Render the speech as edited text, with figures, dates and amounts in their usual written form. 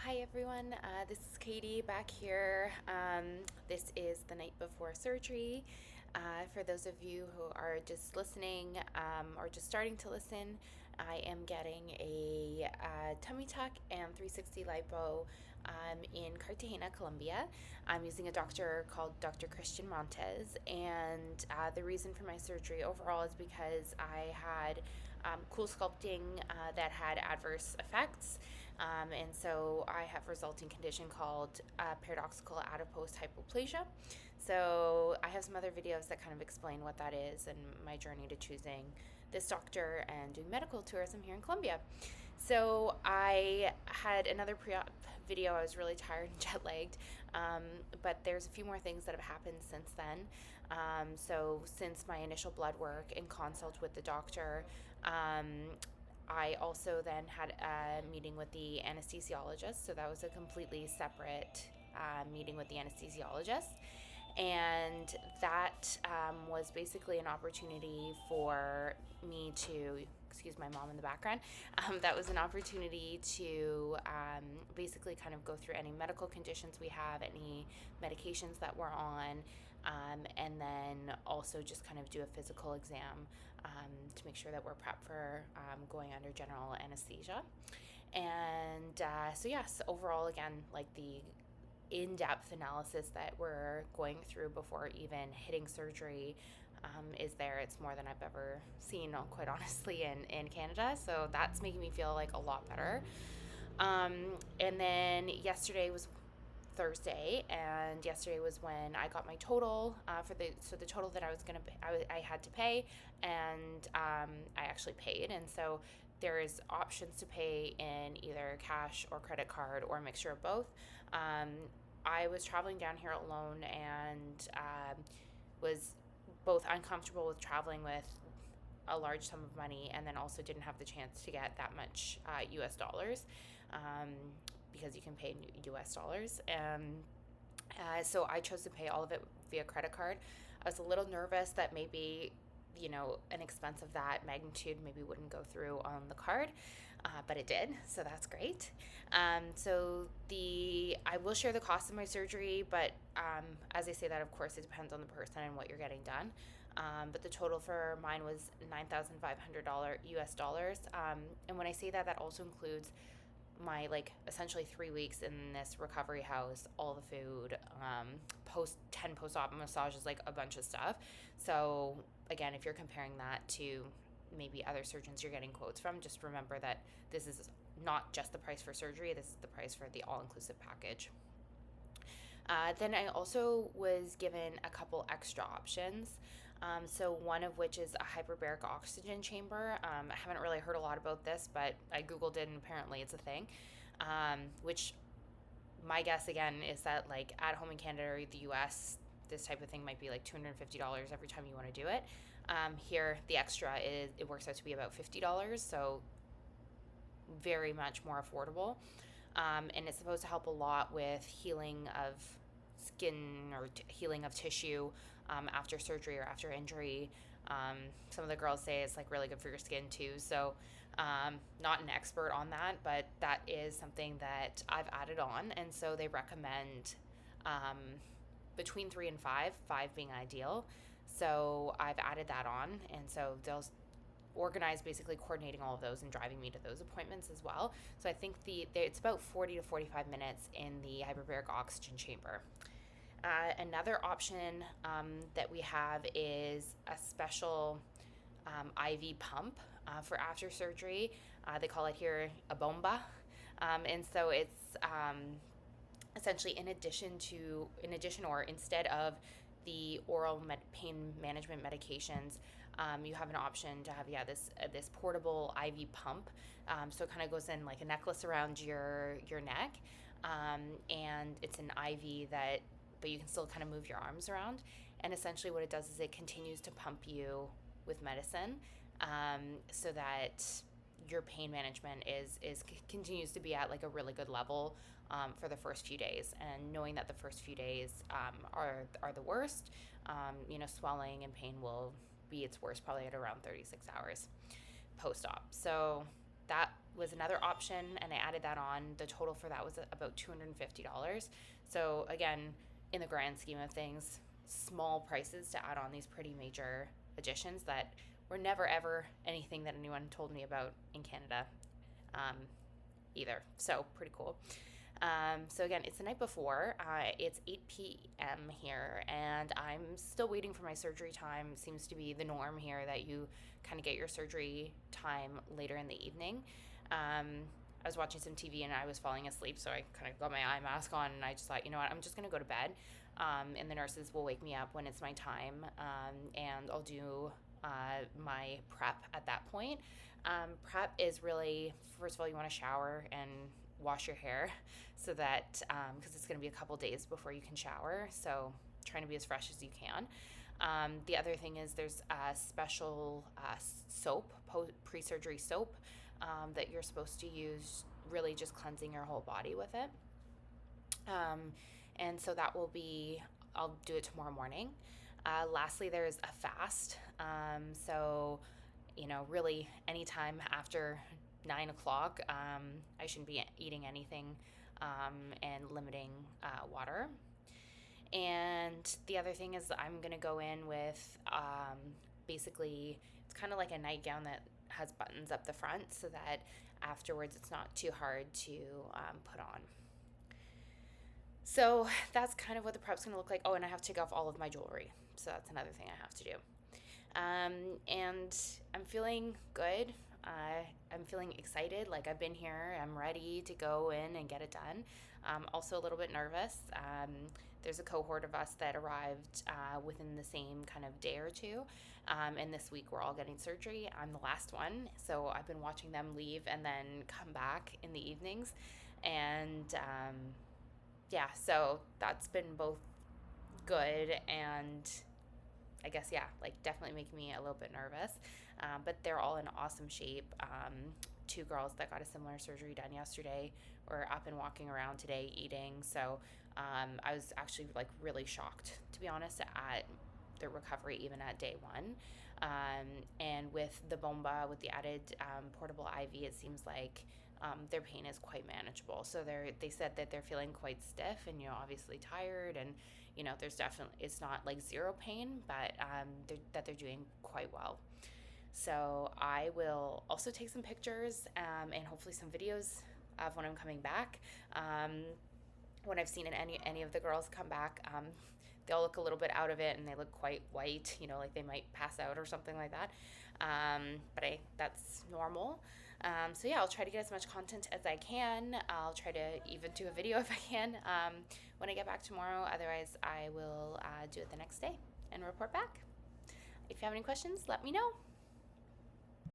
Hi everyone, this is Katie back here. This is the night before surgery. For those of you who are just listening or just starting to listen, I am getting a tummy tuck and 360 lipo in Cartagena, Colombia. I'm using a doctor called Dr. Christian Montes, and the reason for my surgery overall is because I had cool sculpting that had adverse effects. And so I have a resulting condition called paradoxical adipose hypoplasia. So I have some other videos that kind of explain what that is and my journey to choosing this doctor and doing medical tourism here in Colombia. So I had another pre-op video. I was really tired and jet lagged, but there's a few more things that have happened since then. So since my initial blood work and consult with the doctor, I also then had a meeting with the anesthesiologist. So that was a completely separate meeting with the anesthesiologist. And that was basically an opportunity for me to, excuse my mom in the background, that was an opportunity to basically kind of go through any medical conditions we have, any medications that we're on, and then also just kind of do a physical exam to make sure that we're prepped for going under general anesthesia. And so, yes, overall, again, like the in-depth analysis that we're going through before even hitting surgery is there. It's more than I've ever seen, quite honestly, in Canada. So that's making me feel like a lot better. And then yesterday was Thursday, and yesterday was when I got my total for the total that I had to pay, and I actually paid. And so there's options to pay in either cash or credit card or a mixture of both. I was traveling down here alone and was both uncomfortable with traveling with a large sum of money, and then also didn't have the chance to get that much US dollars um, because you can pay in US dollars. So I chose to pay all of it via credit card. I was a little nervous that maybe, an expense of that magnitude maybe wouldn't go through on the card, but it did, so that's great. I will share the cost of my surgery, but as I say that, of course, it depends on the person and what you're getting done. But the total for mine was $9,500 US dollars. And when I say that, that also includes my essentially 3 weeks in this recovery house, all the food, post-op massages, like a bunch of stuff. So again, if you're comparing that to maybe other surgeons you're getting quotes from, just remember that this is not just the price for surgery, this is the price for the all-inclusive package. Then I also was given a couple extra options. So one of which is a hyperbaric oxygen chamber. I haven't really heard a lot about this, but I Googled it and apparently it's a thing. Which my guess again is that like at home in Canada or the US, this type of thing might be like $250 every time you want to do it. Here, the extra it works out to be about $50, so very much more affordable. And it's supposed to help a lot with healing of skin or healing of tissue after surgery or after injury. Some of the girls say it's like really good for your skin too. So not an expert on that, but that is something that I've added on. And so they recommend between 3 and 5 being ideal. So I've added that on. And so they'll organize basically coordinating all of those and driving me to those appointments as well. So I think it's about 40 to 45 minutes in the hyperbaric oxygen chamber. Another option that we have is a special IV pump for after surgery. They call it here a bomba. And so it's essentially in addition or instead of the oral pain management medications, you have an option to have this portable IV pump. So it kind of goes in like a necklace around your neck, and it's an IV but you can still kind of move your arms around. And essentially what it does is it continues to pump you with medicine, so that your pain management is continues to be at like a really good level for the first few days. And knowing that the first few days are the worst, swelling and pain will be its worst probably at around 36 hours post-op. So that was another option, and I added that on. The total for that was about $250. So again, in the grand scheme of things, small prices to add on these pretty major additions that were never ever anything that anyone told me about in Canada, um, either. So pretty cool. So again, it's the night before. It's 8 p.m. here, and I'm still waiting for my surgery time. Seems to be the norm here that you kind of get your surgery time later in the evening. Um, I was watching some TV and I was falling asleep, so I kind of got my eye mask on, and I just thought, you know what, I'm just gonna go to bed, and the nurses will wake me up when it's my time, and I'll do my prep at that point. Prep is really, first of all, you want to shower and wash your hair so that because it's going to be a couple days before you can shower, so trying to be as fresh as you can. The other thing is there's a special soap, pre-surgery soap, that you're supposed to use, really just cleansing your whole body with it. um, and so that will be, I'll do it tomorrow morning. Lastly, there's a fast. So, really anytime after 9 o'clock, I shouldn't be eating anything, and limiting water. And the other thing is, I'm going to go in with basically, it's kind of like a nightgown that has buttons up the front so that afterwards it's not too hard to put on. So that's kind of what the prep's going to look like. Oh, and I have to take off all of my jewelry. So that's another thing I have to do. And I'm feeling good. I'm feeling excited. Like, I've been here. I'm ready to go in and get it done. Also a little bit nervous. There's a cohort of us that arrived within the same kind of day or two. And this week we're all getting surgery. I'm the last one. So I've been watching them leave and then come back in the evenings. And yeah, so that's been both good and, I guess, yeah, like, definitely making me a little bit nervous. But they're all in awesome shape. Two girls that got a similar surgery done yesterday were up and walking around today eating. So I was actually, like, really shocked, to be honest, at their recovery even at day one. And with the bomba, with the added portable IV, it seems like their pain is quite manageable. So they said that they're feeling quite stiff and, obviously tired, and, there's definitely, it's not like zero pain, but they're doing quite well. So I will also take some pictures, and hopefully some videos of when I'm coming back. When I've seen any of the girls come back, they all look a little bit out of it and they look quite white, like they might pass out or something like that. But that's normal. So yeah, I'll try to get as much content as I can. I'll try to even do a video if I can when I get back tomorrow. Otherwise, I will do it the next day and report back. If you have any questions, let me know.